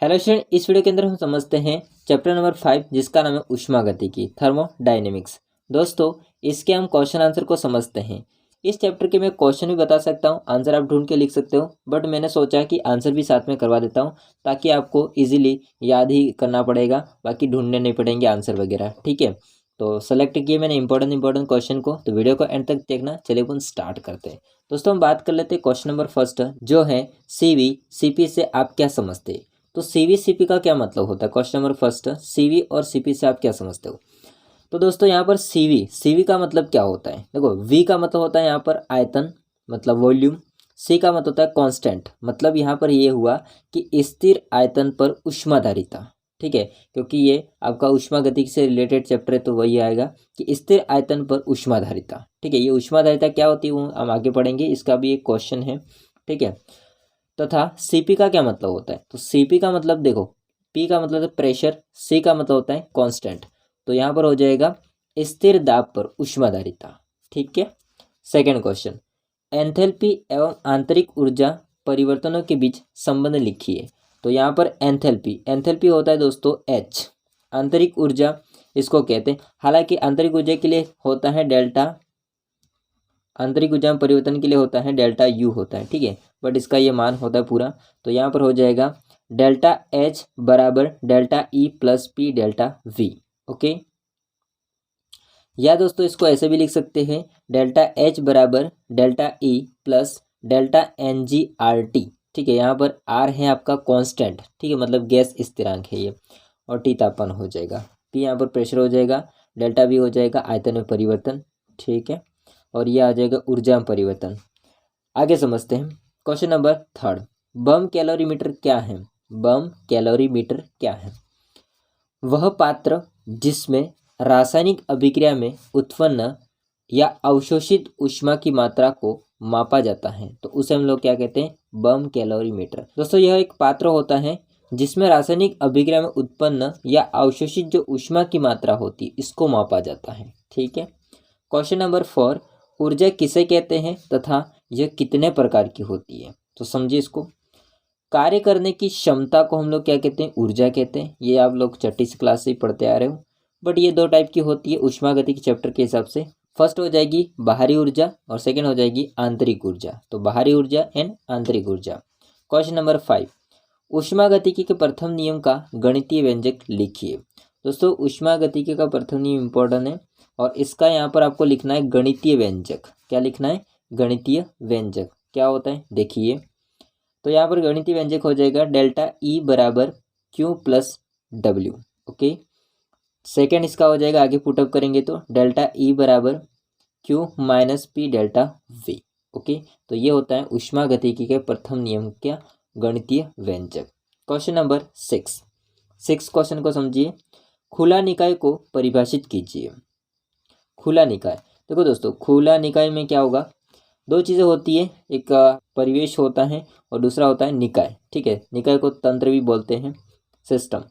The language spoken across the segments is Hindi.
हेलो स्टूडेंट, इस वीडियो के अंदर हम समझते हैं चैप्टर नंबर 5 जिसका नाम है ऊष्मागतिकी थर्मोडायनेमिक्स। दोस्तों, इसके हम क्वेश्चन आंसर को समझते हैं। इस चैप्टर के मैं क्वेश्चन भी बता सकता हूँ, आंसर आप ढूंढ के लिख सकते हो, बट मैंने सोचा कि आंसर भी साथ में करवा देता हूँ ताकि आपको इजीली याद ही करना पड़ेगा, बाकी ढूंढने नहीं पड़ेंगे आंसर वगैरह। ठीक है, तो सेलेक्ट किए मैंने इंपॉर्टेंट क्वेश्चन को, तो वीडियो को एंड तक देखना। चलिए अपन स्टार्ट करते हैं। दोस्तों, हम बात कर लेते हैं क्वेश्चन नंबर फर्स्ट, जो है सीवी सीपी से आप क्या समझते हैं। तो सीवी सीपी का क्या मतलब होता है? क्वेश्चन नंबर फर्स्ट, सीवी और सीपी से आप क्या समझते हो? तो दोस्तों, यहाँ पर सीवी सीवी का मतलब क्या होता है? देखो, वी का मतलब होता है यहाँ पर आयतन, मतलब वॉल्यूम। सी का मतलब होता है कांस्टेंट, मतलब यहाँ पर ये हुआ कि स्थिर आयतन पर ऊष्माधारिता। ठीक है, क्योंकि ये आपका ऊष्मागतिकी से रिलेटेड चैप्टर है, तो वही आएगा कि स्थिर आयतन पर ऊष्माधारिता। ठीक है, ये ऊष्माधारिता क्या होती है वो हम आगे पढ़ेंगे, इसका भी एक क्वेश्चन है। ठीक है, तथा सीपी का क्या मतलब होता है? तो सीपी का मतलब देखो, पी का मतलब है प्रेशर, सी का मतलब होता है कांस्टेंट, तो यहाँ पर हो जाएगा स्थिर दाब पर ऊष्माधारिता। ठीक है, सेकंड क्वेश्चन, एंथैल्पी एवं आंतरिक ऊर्जा परिवर्तनों के बीच संबंध लिखिए। तो यहाँ पर एंथैल्पी एंथैल्पी होता है दोस्तों एच, आंतरिक ऊर्जा इसको कहते हैं। हालांकि आंतरिक ऊर्जा के लिए होता है डेल्टा, आंतरिक ऊर्जा में परिवर्तन के लिए होता है डेल्टा यू होता है। ठीक है, बट इसका ये मान होता है पूरा, तो यहाँ पर हो जाएगा डेल्टा एच बराबर delta E plus P delta V. Okay, या दोस्तों इसको ऐसे भी लिख सकते हैं, डेल्टा एच बराबर delta E plus delta N G R T. ठीक है, यहाँ पर आर है आपका कांस्टेंट, ठीक है, मतलब गैस स्थिरांक है ये, और टी तापमान हो जाएगा, पी यहाँ पर प्रेशर हो जाएगा, डेल्टा वी हो जाएगा आयतन में परिवर्तन। ठीक है, और ये आ जाएगा ऊर्जा में परिवर्तन। आगे समझते हैं क्वेश्चन नंबर थर्ड, बम कैलोरीमीटर क्या है? बम कैलोरीमीटर क्या है? वह पात्र जिसमें रासायनिक अभिक्रिया में उत्पन्न या अवशोषित ऊष्मा की मात्रा को मापा जाता है, तो उसे हम लोग क्या कहते हैं? बम कैलोरीमीटर। दोस्तों, यह एक पात्र होता है जिसमें रासायनिक अभिक्रिया में उत्पन्न या अवशोषित जो ऊष्मा की मात्रा होती है, इसको मापा जाता है। ठीक है, क्वेश्चन नंबर 4, ऊर्जा किसे कहते हैं तथा यह कितने प्रकार की होती है? तो समझिए इसको, कार्य करने की क्षमता को हम लोग क्या कहते हैं? ऊर्जा कहते हैं। ये आप लोग छठी से क्लास से ही पढ़ते आ रहे हो, बट ये दो टाइप की होती है ऊष्मागतिकी चैप्टर के हिसाब से। फर्स्ट हो जाएगी बाहरी ऊर्जा और सेकेंड हो जाएगी आंतरिक ऊर्जा। तो बाहरी ऊर्जा एंड आंतरिक ऊर्जा। क्वेश्चन नंबर 5, ऊष्मागतिकी के प्रथम नियम का गणितीय व्यंजक लिखिए। दोस्तों, ऊष्मागतिकी का प्रथम नियम इंपॉर्टेंट है, और इसका यहाँ पर आपको लिखना है गणितीय व्यंजक। क्या लिखना है? गणितीय व्यंजक। क्या होता है देखिए, तो यहाँ पर गणितीय व्यंजक हो जाएगा डेल्टा ई बराबर Q plus W. Okay, second इसका हो जाएगा, आगे पुटअप करेंगे तो डेल्टा ई बराबर Q minus P delta V. Okay, तो ये होता है ऊष्मागतिकी के प्रथम नियम का गणितीय व्यंजक। क्वेश्चन नंबर 6 क्वेश्चन को समझिए, खुला निकाय को परिभाषित कीजिए। खुला निकाय, देखो दोस्तों, खुला निकाय में क्या होगा? दो चीज़ें होती है, एक परिवेश होता है और दूसरा होता है निकाय। ठीक है, निकाय को तंत्र भी बोलते हैं, सिस्टम।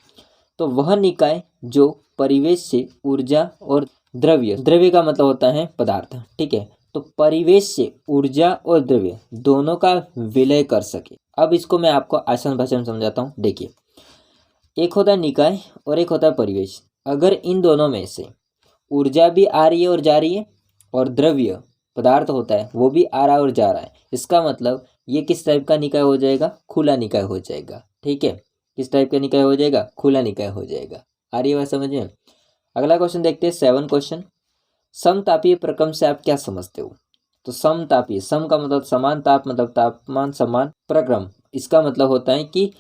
तो वह निकाय जो परिवेश से ऊर्जा और द्रव्य, द्रव्य का मतलब होता है पदार्थ। ठीक है, तो परिवेश से ऊर्जा और द्रव्य दोनों का विलय कर सके। अब इसको मैं आपको आसान भाषा में समझाता हूँ। देखिए, एक होता है निकाय और एक होता है परिवेश। अगर इन दोनों में से ऊर्जा भी आ रही है और जा रही है, और द्रव्य पदार्थ होता है वो भी आ रहा है और जा रहा है, इसका मतलब ये किस टाइप का निकाय हो जाएगा? खुला निकाय हो जाएगा। ठीक है, किस टाइप का निकाय हो जाएगा? खुला निकाय हो जाएगा। आ रही है बात समझ में? अगला क्वेश्चन देखते हैं, 7 क्वेश्चन, समतापीय प्रक्रम से आप क्या समझते हो? तो समतापीय, सम का मतलब समान, ताप मतलब तापमान, समान, प्रक्रम इसका मतलब होता है कि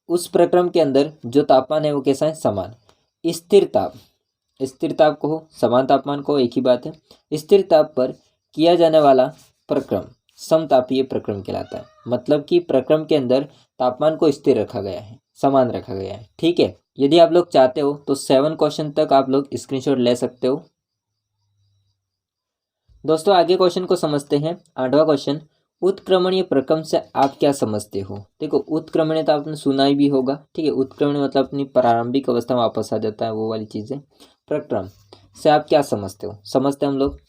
उस प्रक्रम के अंदर जो तापमान है वो कैसा है? समान। स्थिर ताप, स्थिर ताप को हो, समान तापमान को, एक ही बात है। स्थिर ताप पर किया जाने वाला प्रक्रम समतापीय प्रक्रम कहलाता है। मतलब कि प्रक्रम के अंदर तापमान को स्थिर रखा गया है, समान रखा गया है। ठीक है, यदि आप लोग चाहते हो तो 7 क्वेश्चन तक आप लोग स्क्रीनशॉट ले सकते हो। दोस्तों, आगे क्वेश्चन को समझते हैं। 8वां क्वेश्चन, उत्क्रमणीय प्रक्रम से आप क्या समझते हो? देखो, उत्क्रमणीय तो आपने सुना ही भी होगा। ठीक है, उत्क्रमणीय मतलब अपनी प्रारंभिक अवस्था में वापस आ जाता है, वो वाली चीज़ है। प्रक्रम से आप क्या समझते हो? समझते हम लोग,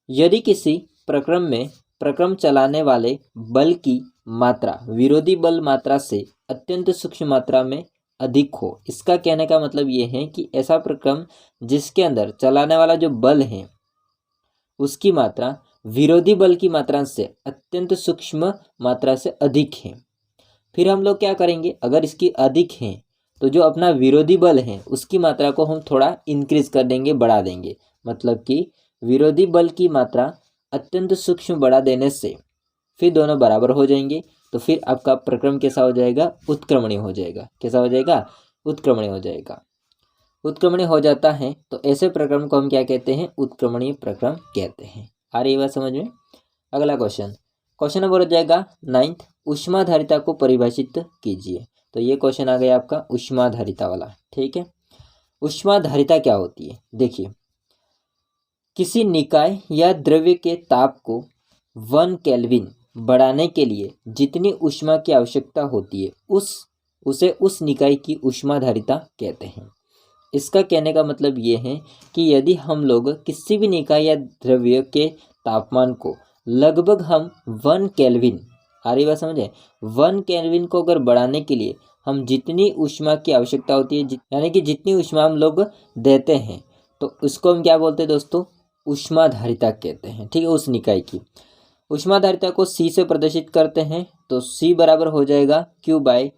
यदि किसी प्रक्रम में प्रक्रम चलाने वाले बल की मात्रा विरोधी बल मात्रा से अत्यंत सूक्ष्म मात्रा में अधिक हो। इसका कहने का मतलब ये है कि ऐसा प्रक्रम जिसके अंदर चलाने वाला जो बल है उसकी मात्रा विरोधी बल की मात्रा से अत्यंत सूक्ष्म मात्रा से अधिक है। फिर हम लोग क्या करेंगे, अगर इसकी अधिक है तो जो अपना विरोधी बल है उसकी मात्रा को हम थोड़ा इंक्रीज कर देंगे, बढ़ा देंगे। मतलब कि विरोधी बल की मात्रा अत्यंत सूक्ष्म बढ़ा देने से फिर दोनों बराबर हो जाएंगे। तो फिर आपका प्रक्रम कैसा हो जाएगा, उत्क्रमणीय हो जाएगा। कैसा हो जाएगा, उत्क्रमणीय हो जाएगा। उत्क्रमणीय हो जाता है तो ऐसे प्रक्रम को हम क्या कहते हैं, उत्क्रमणीय प्रक्रम कहते हैं। आ रही बात समझ में। अगला क्वेश्चन नंबर हो जाएगा 9th, ऊष्माधारिता को परिभाषित कीजिए। तो ये क्वेश्चन आ गया आपका ऊष्माधारिता वाला। ठीक है, ऊष्माधारिता क्या होती है, देखिए किसी निकाय या द्रव्य के ताप को 1 केल्विन बढ़ाने के लिए जितनी ऊष्मा की आवश्यकता होती है उसे उस निकाय की ऊष्माधारिता कहते हैं। इसका कहने का मतलब ये है कि यदि हम लोग किसी भी निकाय या द्रव्य के तापमान को लगभग हम 1 केल्विन, आ रही बात समझे, 1 केल्विन को अगर बढ़ाने के लिए हम जितनी ऊष्मा की आवश्यकता होती है, यानी कि जितनी ऊष्मा हम लोग देते हैं, तो उसको हम क्या बोलते हैं दोस्तों, ऊष्माधारिता कहते हैं। ठीक है, उस निकाय की ऊष्माधारिता को C से प्रदर्शित करते हैं। तो C बराबर हो जाएगा Q बाय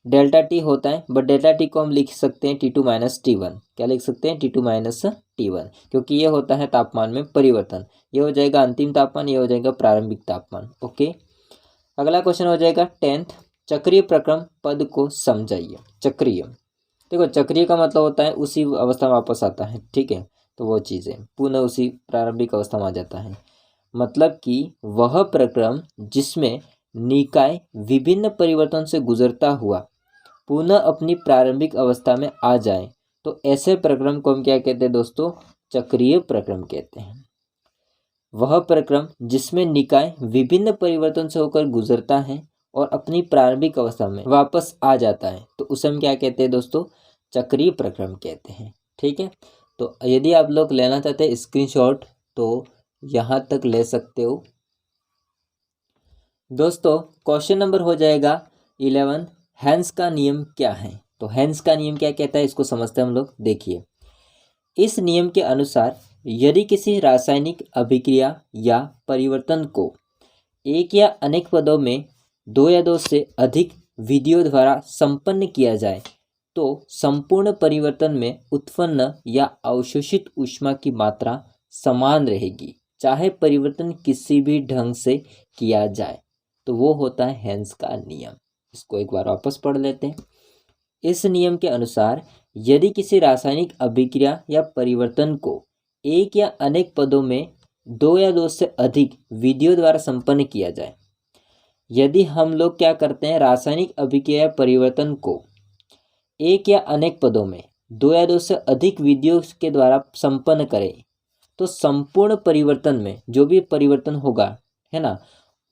डेल्टा T होता है, बट डेल्टा T को हम लिख सकते हैं T2 माइनस T1। क्या लिख सकते हैं, T2 माइनस T1, क्योंकि ये होता है तापमान में परिवर्तन। ये हो जाएगा अंतिम तापमान, ये हो जाएगा प्रारंभिक तापमान। ओके, अगला क्वेश्चन हो जाएगा 10th, चक्रीय प्रक्रम पद को समझाइए। चक्रीय, देखो चक्रीय का मतलब होता है उसी अवस्था में वापस आता है। ठीक है, तो वो चीज़ है पुनः उसी प्रारंभिक अवस्था में आ जाता है। मतलब कि वह प्रक्रम जिसमें निकाय विभिन्न परिवर्तन से गुजरता हुआ पुनः अपनी प्रारंभिक अवस्था में आ जाए, तो ऐसे प्रक्रम को हम क्या कहते हैं दोस्तों, चक्रीय प्रक्रम कहते हैं। वह प्रक्रम जिसमें निकाय विभिन्न परिवर्तन से होकर गुजरता है और अपनी प्रारंभिक अवस्था में वापस आ जाता है, तो उसे हम क्या कहते हैं दोस्तों, चक्रीय प्रक्रम कहते हैं। ठीक है, तो यदि आप लोग लेना चाहते हैं स्क्रीनशॉट तो यहाँ तक ले सकते हो दोस्तों। क्वेश्चन नंबर हो जाएगा 11, हेंस का नियम क्या है। तो हेंस का नियम क्या कहता है, इसको समझते हैं हम लोग। देखिए, इस नियम के अनुसार यदि किसी रासायनिक अभिक्रिया या परिवर्तन को एक या अनेक पदों में 2 या 2 से अधिक विधियों द्वारा संपन्न किया जाए, तो संपूर्ण परिवर्तन में उत्पन्न या अवशोषित ऊष्मा की मात्रा समान रहेगी, चाहे परिवर्तन किसी भी ढंग से किया जाए। तो वो होता है हेंस का नियम। इसको एक बार वापस पढ़ लेते हैं। इस नियम के अनुसार यदि किसी रासायनिक अभिक्रिया या परिवर्तन को एक या अनेक पदों में 2 या 2 से अधिक विधियों द्वारा संपन्न किया जाए, यदि हम लोग क्या करते हैं, रासायनिक अभिक्रिया या परिवर्तन को एक या अनेक पदों में 2 या 2 से अधिक विधियों के द्वारा संपन्न करें, तो संपूर्ण परिवर्तन में जो भी परिवर्तन होगा, है ना,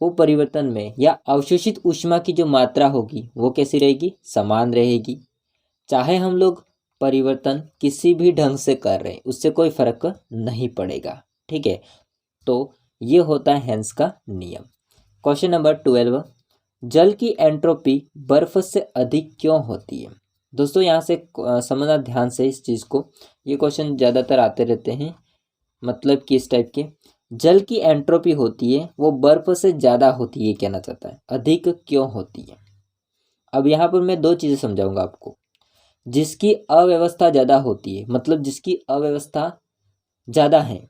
वो परिवर्तन में या अवशोषित ऊष्मा की जो मात्रा होगी वो कैसी रहेगी, समान रहेगी, चाहे हम लोग परिवर्तन किसी भी ढंग से कर रहे हैं, उससे कोई फर्क नहीं पड़ेगा। ठीक है, तो ये होता है हेंस का नियम। क्वेश्चन नंबर 12, जल की एंट्रोपी बर्फ से अधिक क्यों होती है। दोस्तों यहाँ से समझना ध्यान से इस चीज़ को, ये क्वेश्चन ज़्यादातर आते रहते हैं। मतलब कि इस टाइप के, जल की एंट्रोपी होती है वो बर्फ से ज़्यादा होती है, कहना चाहता है अधिक क्यों होती है। अब यहाँ पर मैं 2 चीज़ें समझाऊंगा आपको। जिसकी अव्यवस्था ज़्यादा होती है, मतलब जिसकी अव्यवस्था ज़्यादा है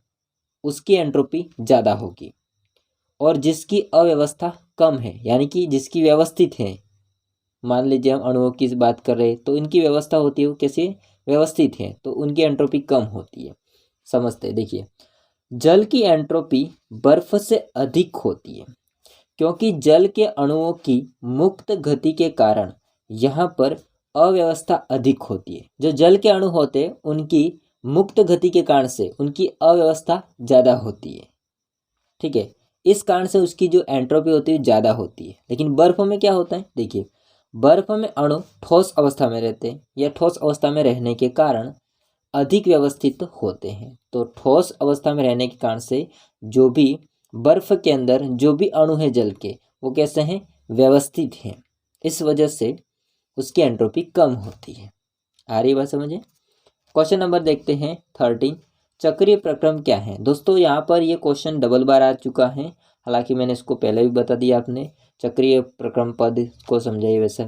उसकी एंट्रोपी ज़्यादा होगी, और जिसकी अव्यवस्था कम है, यानी कि जिसकी व्यवस्थित है, मान लीजिए हम अणुओं की बात कर रहे हैं तो इनकी व्यवस्था होती है वो कैसे व्यवस्थित है, तो उनकी एंट्रोपी कम होती है। समझते हैं, देखिए जल की एंट्रोपी बर्फ से अधिक होती है क्योंकि जल के अणुओं की मुक्त गति के कारण यहाँ पर अव्यवस्था अधिक होती है। जो जल के अणु होते हैं उनकी मुक्त गति के कारण से उनकी अव्यवस्था ज़्यादा होती है। ठीक है, इस कारण से उसकी जो एंट्रोपी होती है ज़्यादा होती है। लेकिन बर्फ में क्या होता है, देखिए बर्फ में अणु ठोस अवस्था में रहते हैं या ठोस अवस्था में रहने के कारण अधिक व्यवस्थित होते हैं। तो ठोस अवस्था में रहने के कारण से जो भी बर्फ के अंदर जो भी अणु है जल के, वो कैसे हैं, व्यवस्थित हैं। इस वजह से उसकी एंट्रोपी कम होती है। आ रही बात समझे। क्वेश्चन नंबर देखते हैं 13, चक्रीय प्रक्रम क्या है। दोस्तों यहाँ पर ये क्वेश्चन डबल बार आ चुका है, हालांकि मैंने इसको पहले भी बता दिया, आपने चक्रीय प्रक्रम पद को समझाइए वैसा।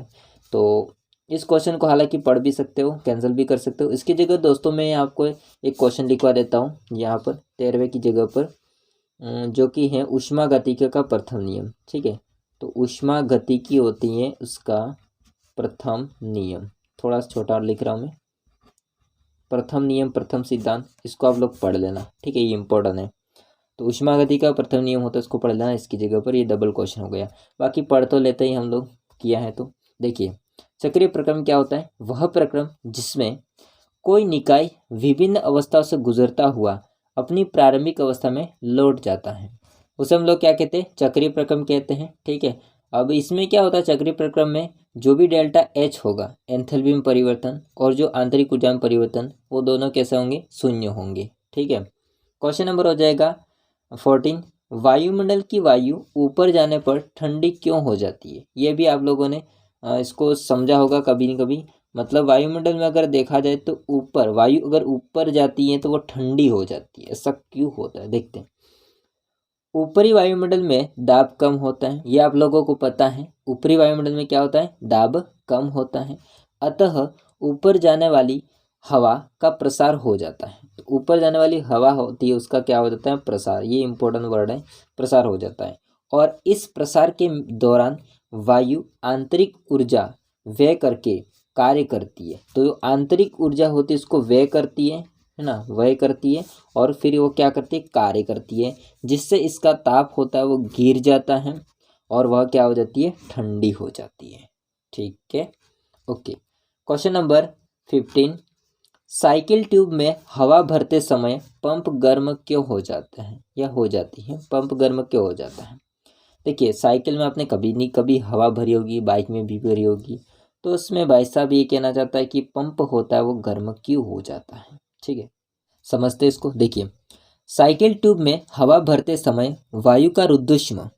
तो इस क्वेश्चन को हालांकि पढ़ भी सकते हो, कैंसिल भी कर सकते हो। इसकी जगह दोस्तों मैं आपको एक क्वेश्चन लिखवा देता हूँ यहाँ पर 13वें की जगह पर, जो कि है ऊष्मागतिकी का प्रथम नियम। ठीक है, तो ऊष्मागतिकी होती है उसका प्रथम नियम, थोड़ा छोटा लिख रहा हूँ मैं, प्रथम नियम प्रथम सिद्धांत, इसको आप लोग पढ़ लेना। ठीक है, ये इंपॉर्टेंट है। तो ऊष्मागतिकी का प्रथम नियम होता है, इसको पढ़ लेना। इसकी जगह पर ये डबल क्वेश्चन हो गया, बाकी पढ़ तो लेते ही हम लोग, किया है तो। देखिए चक्रीय प्रक्रम क्या होता है, वह प्रक्रम जिसमें कोई निकाय विभिन्न अवस्थाओं से गुजरता हुआ अपनी प्रारंभिक अवस्था में लौट जाता है, उसे हम लोग क्या कहते हैं, चक्रीय प्रक्रम कहते हैं। ठीक है, अब इसमें क्या होता है, चक्रीय प्रक्रम में जो भी डेल्टा एच होगा, एंथैल्पी में परिवर्तन और जो आंतरिक ऊर्जा में परिवर्तन, वो दोनों कैसे होंगे, शून्य होंगे। ठीक है, क्वेश्चन नंबर हो जाएगा 14, वायुमंडल की वायु ऊपर जाने पर ठंडी क्यों हो जाती है। ये भी आप लोगों ने इसको समझा होगा कभी न कभी। मतलब वायुमंडल में अगर देखा जाए तो ऊपर वायु अगर ऊपर जाती है तो वो ठंडी हो जाती है, ऐसा क्यों होता है, देखते हैं। ऊपरी वायुमंडल में दाब कम होता है, ये आप लोगों को पता है। ऊपरी वायुमंडल में क्या होता है, दाब कम होता है, अतः ऊपर जाने वाली हवा का प्रसार हो जाता है। तो ऊपर जाने वाली हवा होती है उसका क्या हो जाता है, प्रसार, ये इंपॉर्टेंट वर्ड है, प्रसार हो जाता है। और इस प्रसार के दौरान वायु आंतरिक ऊर्जा व्यय करके कार्य करती है। तो जो आंतरिक ऊर्जा होती है उसको व्यय करती है ना, व्यय करती है, और फिर वो क्या करती है, कार्य करती है, जिससे इसका ताप होता है वो गिर जाता है और वह क्या हो जाती है, ठंडी हो जाती है। ठीक है, okay. Question number 15, cycle tube में हवा भरते समय पंप गर्म क्यों हो जाता है या हो जाती है, पंप गर्म क्यों हो जाता है। देखिए साइकिल में आपने कभी नहीं कभी हवा भरी होगी, बाइक में भी भरी होगी, तो उसमें भाई साहब ये कहना चाहता है कि पंप होता है वो गर्म क्यों हो जाता है। ठीक है, समझते इसको। देखिए साइकिल ट्यूब में हवा भरते समय वायु का रुद्धोष्म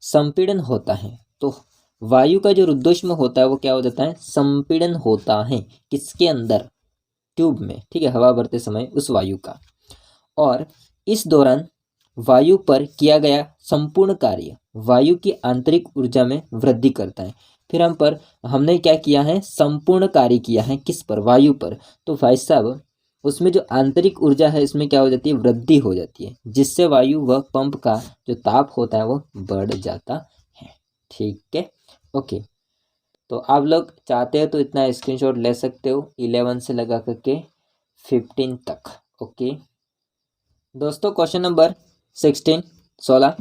संपीड़न होता है। तो वायु का जो रुद्धोष्म होता है वो क्या हो जाता है, संपीड़न होता है, किसके अंदर, ट्यूब में। ठीक है, हवा भरते समय उस वायु का, और इस दौरान वायु पर किया गया संपूर्ण कार्य वायु की आंतरिक ऊर्जा में वृद्धि करता है। फिर हमने क्या किया है, संपूर्ण कार्य किया है किस पर, वायु पर। तो भाई साहब उसमें जो आंतरिक ऊर्जा है इसमें क्या हो जाती है, वृद्धि हो जाती है, जिससे वायु व पंप का जो ताप होता है वो बढ़ जाता है। ठीक है, ओके। तो आप लोग चाहते हो तो इतना स्क्रीनशॉट ले सकते हो 11 से लगा करके 15 तक। ओके दोस्तों, क्वेश्चन नंबर 16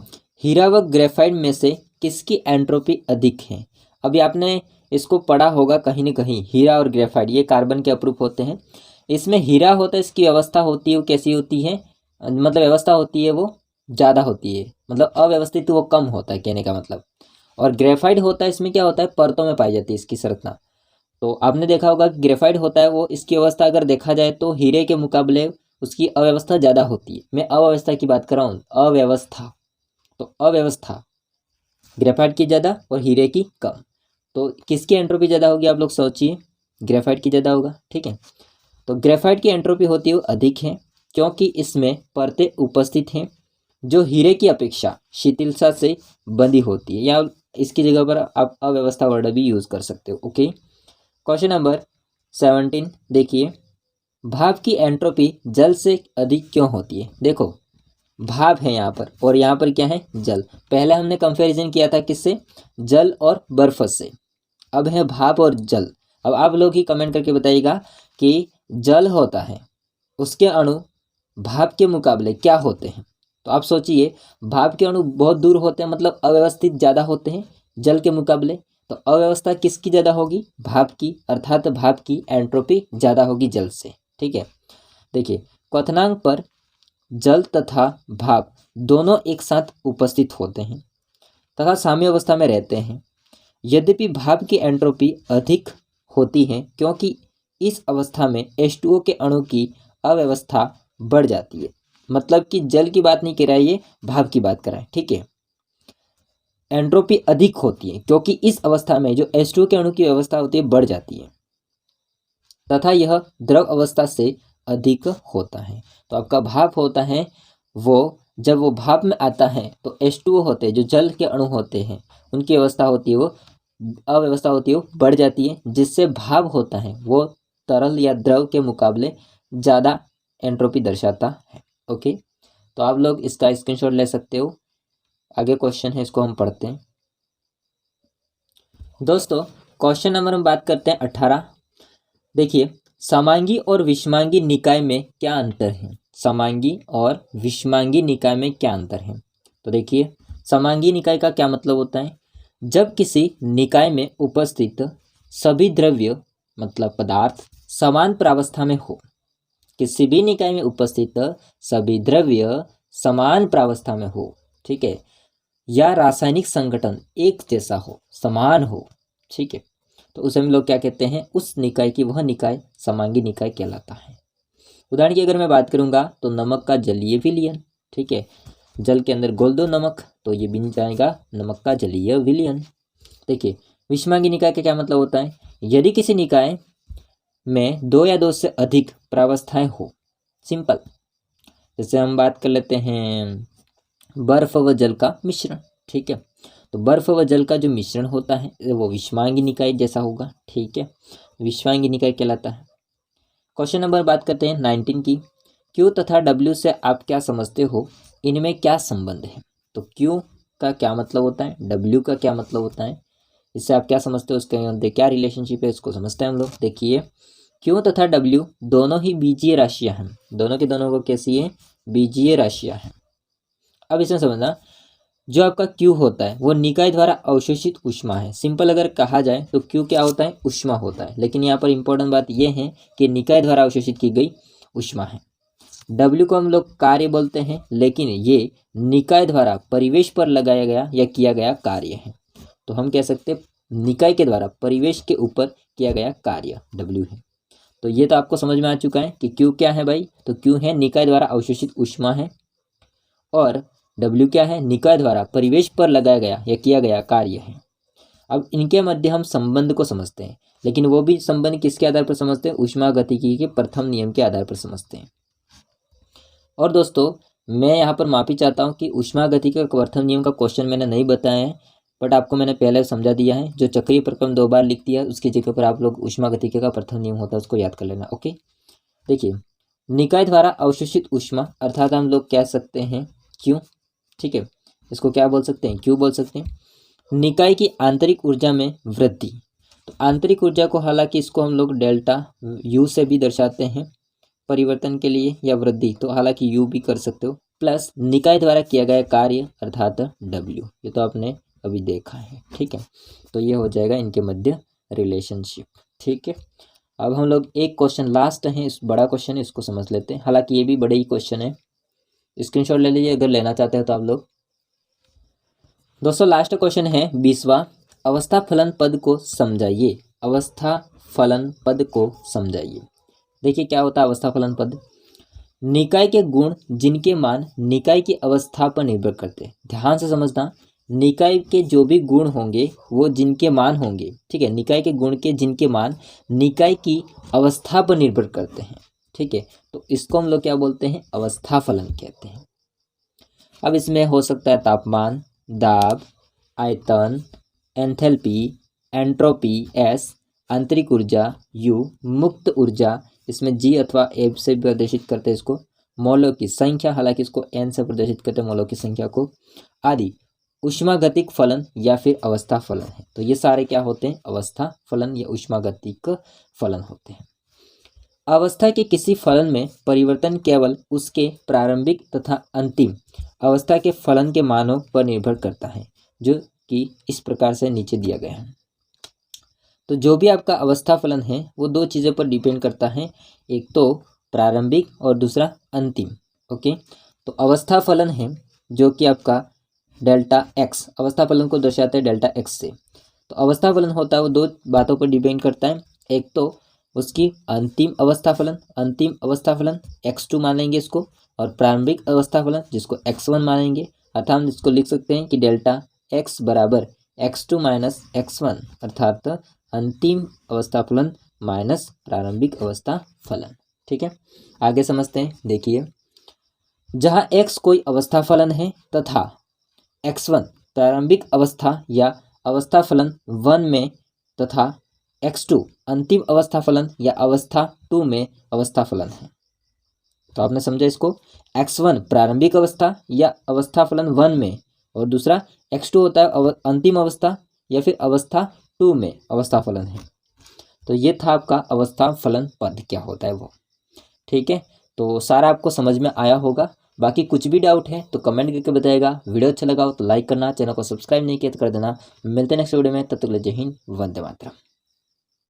हीरा व ग्रेफाइट में से किसकी एंट्रोपी अधिक है। अभी आपने इसको पढ़ा होगा कहीं न कहीं, हीरा और ग्रेफाइट ये कार्बन के अपरूप होते हैं। इसमें हीरा होता है, इसकी अवस्था होती है वो कैसी होती है, मतलब व्यवस्था होती है वो ज़्यादा होती है, मतलब अव्यवस्थित वो कम होता है कहने का मतलब। और ग्रेफाइट होता है, इसमें क्या होता है, परतों में पाई जाती है इसकी संरचना। तो आपने देखा होगा कि ग्रेफाइट होता है वो, इसकी अवस्था अगर देखा जाए तो हीरे के मुकाबले उसकी अव्यवस्था ज़्यादा होती है। मैं अव्यवस्था की बात कर रहा हूँ, अव्यवस्था। तो अव्यवस्था ग्रेफाइट की ज़्यादा और हीरे की कम। तो किसकी एंट्रोपी ज़्यादा होगी, आप लोग सोचिए, ग्रेफाइट की ज़्यादा होगा। ठीक है, तो ग्रेफाइट की एंट्रोपी होती है वो अधिक है, क्योंकि इसमें परतें उपस्थित हैं जो हीरे की अपेक्षा शिथिलता से बंधी होती है, या इसकी जगह पर आप अव्यवस्था वर्ड भी यूज़ कर सकते हो। ओके, क्वेश्चन नंबर 17 देखिए, भाप की एंट्रोपी जल से अधिक क्यों होती है। देखो भाप है यहाँ पर और यहाँ पर क्या है, जल। पहले हमने कंपैरिजन किया था किससे, जल और बर्फ से, अब है भाप और जल। अब आप लोग ही कमेंट करके बताइएगा कि जल होता है उसके अणु भाप के मुकाबले क्या होते हैं। तो आप सोचिए, भाप के अणु बहुत दूर होते हैं, मतलब अव्यवस्थित ज़्यादा होते हैं जल के मुकाबले। तो अव्यवस्था किसकी ज़्यादा होगी, भाप की, अर्थात भाप की एंट्रोपी ज़्यादा होगी जल से। ठीक है, देखिए क्वथनांक पर जल तथा भाप दोनों एक साथ उपस्थित होते हैं तथा साम्य अवस्था में रहते हैं। यद्यपि भाप की एंट्रोपी अधिक होती है, क्योंकि इस अवस्था में H2O के अणु की अव्यवस्था बढ़ जाती है। मतलब कि जल की बात नहीं कराइए, भाप की बात कराएं। ठीक है, एंट्रोपी अधिक होती है, क्योंकि इस अवस्था में जो H2 के अणु की अवस्था होती है बढ़ जाती है तथा यह द्रव अवस्था से अधिक होता है। तो आपका भाप होता है वो, जब वो भाप में आता है तो H2O होते हैं, जो जल के अणु होते हैं, उनकी अवस्था होती है वो अव्यवस्था होती है वो बढ़ जाती है, जिससे भाप होता है वो तरल या द्रव के मुकाबले ज़्यादा एंट्रोपी दर्शाता है। ओके, तो आप लोग इसका स्क्रीनशॉट ले सकते हो। आगे क्वेश्चन है, इसको हम पढ़ते हैं। दोस्तों क्वेश्चन नंबर हम बात करते हैं 18। देखिए, समांगी और विषमांगी निकाय में क्या अंतर है? समांगी और विषमांगी निकाय में क्या अंतर है? तो देखिए, समांगी निकाय का क्या मतलब होता है? जब किसी निकाय में उपस्थित सभी द्रव्य मतलब पदार्थ समान प्रावस्था में हो। किसी भी निकाय में उपस्थित सभी द्रव्य समान प्रावस्था में हो, ठीक है, या रासायनिक संगठन एक जैसा हो, समान हो, ठीक है, तो उसे हम लोग क्या कहते हैं? उस निकाय की वह निकाय समांगी निकाय कहलाता है। उदाहरण की अगर मैं बात करूंगा तो नमक का जलीय विलयन, ठीक है, जल के अंदर घोल दो नमक तो ये बन जाएगा नमक का जलीय विलयन। देखिए, विषमांगी निकाय का क्या मतलब होता है? यदि किसी निकाय में दो या दो से अधिक प्रावस्थाएं हो, सिंपल, जैसे हम बात कर लेते हैं बर्फ व जल का मिश्रण, ठीक है, तो बर्फ व जल का जो मिश्रण होता है वो विषमांगी निकाय जैसा होगा, ठीक है, विषमांगी निकाय कहलाता है। क्वेश्चन नंबर बात करते हैं 19 की। Q तथा W से आप क्या समझते हो? इनमें क्या संबंध है? तो Q का क्या मतलब होता है, W का क्या मतलब होता है, इससे आप क्या समझते हो, उसके मध्य क्या रिलेशनशिप है, इसको समझते हैं हम लोग। देखिए, Q तथा W दोनों ही बीजीय राशियां हैं, दोनों के दोनों को कैसी है? बीजीय राशियां हैं। अब इसमें समझना, जो आपका Q होता है वो निकाय द्वारा अवशोषित ऊष्मा है। सिंपल अगर कहा जाए तो Q क्या होता है? ऊष्मा होता है, लेकिन यहाँ पर इंपॉर्टेंट बात यह है कि निकाय द्वारा अवशोषित की गई ऊष्मा है। W को हम लोग कार्य बोलते हैं, लेकिन ये निकाय द्वारा परिवेश पर लगाया गया या किया गया कार्य है। तो हम कह सकते हैं निकाय के द्वारा परिवेश के ऊपर किया गया कार्य W है। तो ये तो आपको समझ में आ चुका है कि Q क्या है भाई? तो Q है निकाय द्वारा अवशोषित ऊष्मा है, और W क्या है? निकाय द्वारा परिवेश पर लगाया गया या किया गया कार्य है। अब इनके मध्य हम संबंध को समझते हैं, लेकिन वो भी संबंध किसके आधार पर समझते हैं? ऊष्मागतिकी के प्रथम नियम के आधार पर समझते हैं। और दोस्तों, मैं यहाँ पर माफ़ी चाहता हूँ कि ऊष्मागतिकी का प्रथम नियम का क्वेश्चन मैंने नहीं बताया है, बट आपको मैंने पहले समझा दिया है। जो चक्रीय प्रक्रम 2 बार लिख दिया उसकी जगह पर आप लोग ऊष्मागतिकी का प्रथम नियम होता है उसको याद कर लेना। ओके, देखिए, निकाय द्वारा अवशोषित ऊष्मा अर्थात हम लोग कह सकते हैं Q, ठीक है, इसको क्या बोल सकते हैं? Q बोल सकते हैं। निकाय की आंतरिक ऊर्जा में वृद्धि, तो आंतरिक ऊर्जा को हालांकि इसको हम लोग डेल्टा U से भी दर्शाते हैं परिवर्तन के लिए या वृद्धि, तो हालांकि U भी कर सकते हो, प्लस निकाय द्वारा किया गया कार्य अर्थात W, ये तो आपने अभी देखा है, ठीक है, तो ये हो जाएगा इनके मध्य रिलेशनशिप, ठीक है। अब हम लोग एक क्वेश्चन लास्ट है, इस बड़ा क्वेश्चन है, इसको समझ लेते हैं, हालांकि ये भी बड़े ही क्वेश्चन है, स्क्रीनशॉट ले लीजिए अगर लेना चाहते हो तो आप लोग। दोस्तों लास्ट क्वेश्चन है 20वां, अवस्था फलन पद को समझाइए। अवस्था फलन पद को समझाइए। देखिए, क्या होता है अवस्था फलन पद? निकाय के गुण जिनके मान निकाय की अवस्था पर निर्भर करते हैं। ध्यान से समझना, निकाय के जो भी गुण होंगे वो जिनके मान होंगे, ठीक है, निकाय के गुण के जिनके मान निकाय की अवस्था पर निर्भर करते हैं, ठीक है, तो इसको हम लोग क्या बोलते हैं? अवस्था फलन कहते हैं। अब इसमें हो सकता है तापमान, दाब, आयतन, एंथैल्पी, एंट्रोपी S, आंतरिक ऊर्जा U, मुक्त ऊर्जा, इसमें G अथवा A से प्रदर्शित करते हैं इसको, मौलों की संख्या, हालांकि इसको N से प्रदर्शित करते हैं मौलों की संख्या को, आदि ऊष्मागतिक फलन या फिर अवस्था फलन है। तो ये सारे क्या होते हैं? अवस्था फलन या ऊष्मागतिक फलन होते हैं। अवस्था के किसी फलन में परिवर्तन केवल उसके प्रारंभिक तथा अंतिम अवस्था के फलन के मानों पर निर्भर करता है, जो कि इस प्रकार से नीचे दिया गया है। तो जो भी आपका अवस्था फलन है वो दो चीज़ों पर डिपेंड करता है, एक तो प्रारंभिक और दूसरा अंतिम। ओके, तो अवस्था फलन है जो कि आपका डेल्टा एक्स, अवस्था फलन को दर्शाते हैं डेल्टा एक्स से। तो अवस्था फलन होता है वो दो बातों पर डिपेंड करता है, एक तो उसकी अंतिम अवस्था फलन x2 मानेंगे इसको, और प्रारंभिक अवस्था फलन जिसको x1 मानेंगे, अर्थात हम इसको लिख सकते हैं कि डेल्टा x बराबर x2 माइनस x1 अर्थात अंतिम अवस्था फलन माइनस प्रारंभिक अवस्था फलन। ठीक है, आगे समझते हैं। देखिए, जहाँ x कोई अवस्था फलन है तथा x1 प्रारंभिक अवस्था या अवस्था फलन 1 में तथा x2 अंतिम अवस्था फलन या अवस्था 2 में अवस्था फलन है। तो आपने समझा इसको, x1 प्रारंभिक अवस्था या अवस्था फलन 1 में और दूसरा x2 होता है अंतिम अवस्था या फिर अवस्था 2 में अवस्था फलन है। तो ये था आपका अवस्था फलन पद क्या होता है वो। ठीक है, तो सारा आपको समझ में आया होगा। बाकी कुछ भी डाउट है तो कमेंट करके बताइएगा। वीडियो अच्छा लगा हो तो लाइक करना, चैनल को सब्सक्राइब नहीं किया तो कर देना। मिलते हैं नेक्स्ट वीडियो में, तब तक के लिए जय हिंद, वंदे मातरम।